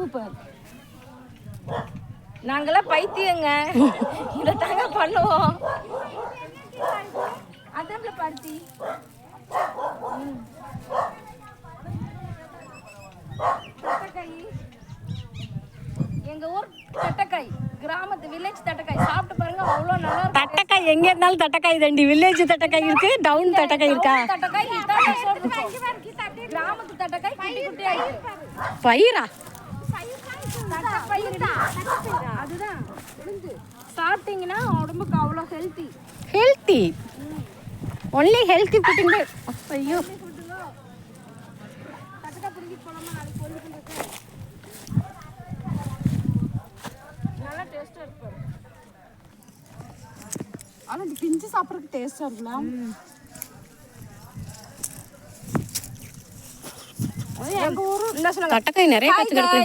Super. நாங்களாம் பைத்தியங்க, இதை தாங்க பண்ணுவோம். அதான் பருத்தி. எங்க ஊர் தட்டக்காய், கிராமத்து வில்லேஜ் தட்டக்காய் சாப்பிட்டு பாருங்க, அவ்வளோ நல்லா இருக்கும். தட்டக்காய் எங்க இருந்தாலும் தட்டக்காய் தண்டி. வில்லேஜ் தட்டக்காய் இருக்கு, டவுன் தட்டக்காய் இருக்கா? தட்டக்காய் கிராமத்து தட்டக்காய் குட்டி குட்டியா இருக்கு. பயிரா? அதுதான் சாப்பிட்டீங்கன்னா உடம்புக்கு அவ்வளோ healthy. Healthy, only healthy footing. ஐயோ, நல்லா டேஸ்டா இருக்கு. ஆனால் இது பிஞ்சு சாப்பிட்றதுக்கு டேஸ்ட்டாக இருக்கலாம். எங்கள் ஊர் என்ன சொல்லுங்க, தட்டக்காய் நிறைய கற்று கிடக்கு.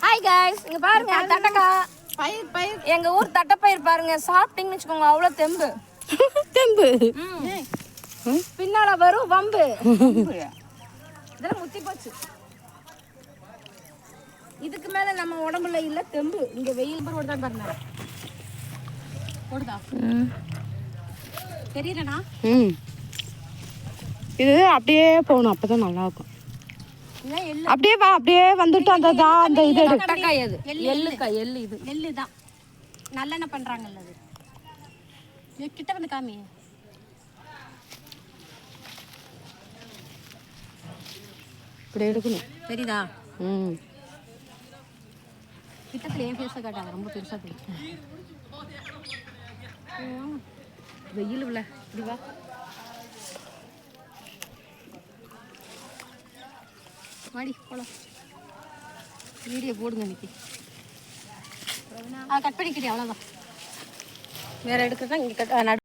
ஹாய் கைஸ், இங்க பாருங்க தட்டக்காய் பயிர். எங்க ஊர் தட்டப்பயிர் பாருங்க, சாப்பிட்டீங்கன்னு வச்சுக்கோங்க அவ்வளோ தெம்பு. தெம்பு பின்னால வரும் வம்பு. இதெல்லாம் முத்தி போச்சு. இதுக்கு மேல நம்ம உடம்புல இல்ல தெம்பு. இங்க வெயில் போடுதா பாருங்க, போடுதா தெரியலனா. இது அப்படியே போகணும், அப்பதான் நல்லா இருக்கும். அப்படியே வா, அப்படியே வந்துட்டு அந்த இது தட்டக்காய். அது எள்ளுக்காய், எள்ளு. இது நெல்லு தான் நல்லெண்ணெய் பண்ணுறாங்கல்ல. அது கிட்ட வந்து காமி. இப்படி எடுக்கணும், தெரியுதா? கிட்டத்தில் ஏன் ஃபேஸை காட்டாங்க, ரொம்ப பெருசாக தெரியும். வெயில் உள்ள இப்படி வா. மாடி போலாம், வீடியோ போடுங்க இன்னைக்கு. கட் பண்ணிக்கிட்டே அவ்வளோதான். வேற எடுக்கிறதா இங்கே